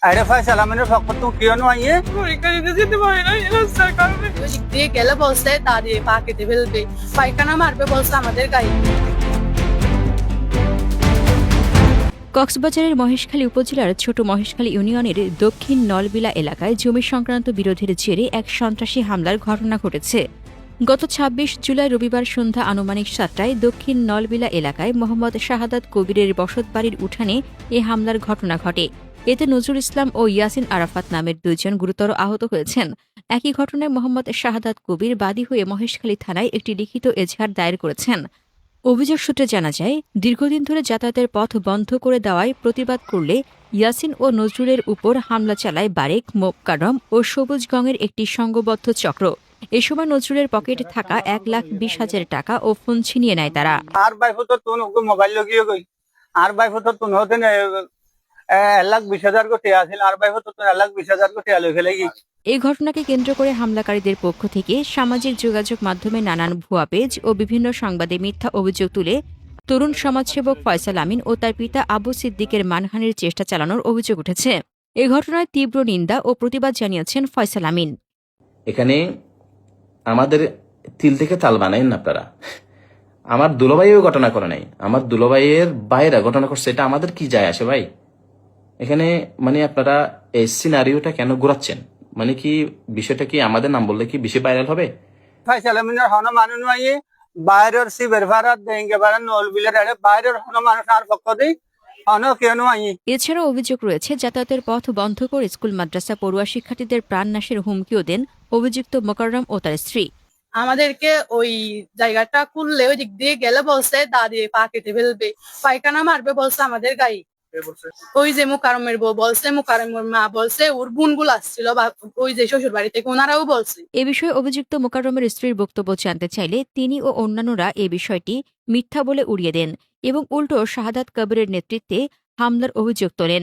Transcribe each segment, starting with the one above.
আরে ফয়সাল আমিনের পক্ষ তুমি কিয় নয় পরীক্ষা দিতে যেতে পারি না এই রাস্তার কারণে। ওই দিক দিয়ে গেলে বলছে দাঁড়িয়ে পা কেটে ফেলবে, পায়খানা মারবে বলছে আমাদের গায়ে। কক্সবাজারের মহেশখালী উপজেলার ছোট মহেশখালী ইউনিয়নের দক্ষিণ নলবিলা এলাকায় জমি সংক্রান্ত বিরোধের জেরে এক সন্ত্রাসী হামলার ঘটনা ঘটেছে। গত ২৬ জুলাই রবিবার সন্ধ্যা আনুমানিক ৭টায় দক্ষিণ নলবিলা এলাকায় মোহাম্মদ শাহাদাত কবিরের বসতবাড়ির উঠানে এ হামলার ঘটনা ঘটে। এতে নজরুল ইসলাম ও ইয়াসিন আরাফাত নামের দুইজন গুরুতর আহত হয়েছেন। একই ঘটনায় মোহাম্মদ শাহাদাত কবির বাদী হয়ে মহেশখালী থানায় একটি লিখিত এজাহার দায়ের করেছেন। অভিযোগ সূত্রে জানা যায়, দীর্ঘদিন ধরে যাতায়াতের পথ বন্ধ করে দেওয়ায় প্রতিবাদ করলে ইয়াসিন ও নজরুলের উপর হামলা চালায় বারেক, মোক্কারম ও সবুজগঙের একটি সংঘবদ্ধ চক্র। এ সময় নজরুলের পকেটে থাকা ১,২০,০০০ টাকা ও ফোন ছিনিয়ে নেয় তারা। আর বাইফো তো তুমি মোবাইল লগিয়ে গই আর বাইফো তো তুমি হতে ১,২০,০০০ কোটি আছিল আর বাইফো তো ১,২০,০০০ কোটি লই ফেলে গেছি। এই ঘটনাকে কেন্দ্র করে হামলাকারীদের পক্ষ থেকে সামাজিক যোগাযোগ মাধ্যমে নানান ভুয়া পেজ ও বিভিন্ন সংবাদে মিথ্যা অভিযোগ তুলে তরুণ সমাজসেবক ফয়সাল আমিন ও তার পিতা আবু সিদ্দিকের মানহানির চেষ্টা চালানোর অভিযোগ উঠেছে। এ ঘটনায় তীব্র নিন্দা ও প্রতিবাদ জানিয়েছেন ফয়সাল আমিন। এখানে আমাদের তিল থেকে তাল বানাইন না আপনারা। আমার দুলোভাইও ঘটনা করে নাই, আমার দুলোভাইয়ের বাইরে ঘটনা করছে, এটা আমাদের কি যায় আসে ভাই? এখানে মানে আপনারা এই সিনারিওটা কেন ঘোরাচ্ছেন? মানে কি বিষয়টা কি আমাদের নাম বললে কি বেশি ভাইরাল হবে? ফয়সাল আমিনের হন মানুষ নয় বাইরের সিবের ভাড়াত দেঙ্গে বাড়ান নলবিলের বাইরের হন মানুষ আর পক্ষ দিই হন কেউ নয়। এছাড়াও অভিযোগ রয়েছে, যাতায়াতের পথ বন্ধ করে স্কুল মাদ্রাসা পড়ুয়া শিক্ষার্থীদের প্রাণনাশের হুমকিও দেন অভিযুক্ত মোকাররম ও তার স্ত্রী। আমাদেরকে ওই জায়গাটা খুললে ওই দিক দিয়ে গেলে বলছে দাঁড়িয়ে পা কেটে ফেলবে, পায়খানা মারবে বলছে আমাদের গায়ে। ওই যে মুকারমের বউ বলছে, মুকারমের মা বলছে, ওর বোনগুলো আসছিল ওই যে শ্বশুর বাড়ি থেকে, ওনারাও বলছে। এ বিষয়ে অভিযুক্ত মোকাররমের স্ত্রীর বক্তব্য জানতে চাইলে তিনি ও অন্যান্যরা এ বিষয়টি মিথ্যা বলে উড়িয়ে দেন এবং উল্টো শাহাদাত কবিরের নেতৃত্বে হামলার অভিযোগ তোলেন।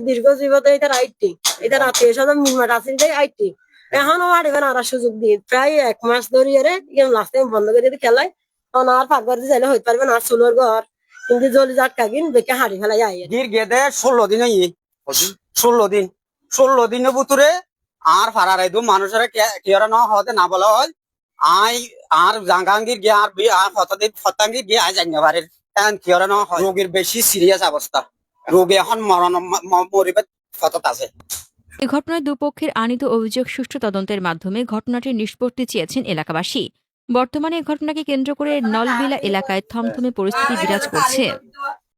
দীর্ঘ জীবত এটার আইটি এটার আত্মীয় স্বজন মিলমাট আছে আইটি এখনো আড়িবেন আর সুযোগ দিয়ে প্রায় ১ মাস ধরিয়ে লাস্ট টাইম বন্ধ করে দিয়ে খেলায় আর পাকঘর দিয়ে চাইলে হইতে পারবে না চুলোর ঘর কিন্তু জলি জাটকা কিন বেকে হাড়ি ফেলাই আই গেদে ১৬ দিন ১৬ দিনের ভিতরে আর ফারার আইদু মানুষের কেরা না হতে না বলা হয় আই আর জাঙ্গাঙ্গির গিয়ে আর ফতাঙ্গির গিয়ে আই জাঙ্গা বাড়ির এখন কেরা না হয় রোগীর বেশি সিরিয়াস অবস্থা, রোগী এখন মরিবে ফতত আছে। এ ঘটনায় দুপক্ষের আনীত অভিযোগ সুষ্ঠু তদন্তের মাধ্যমে ঘটনাটির নিষ্পত্তি চেয়েছেন এলাকাবাসী। বর্তমানে এ ঘটনাকে কেন্দ্র করে নলবিলা এলাকায় থমথমে পরিস্থিতি বিরাজ করছে।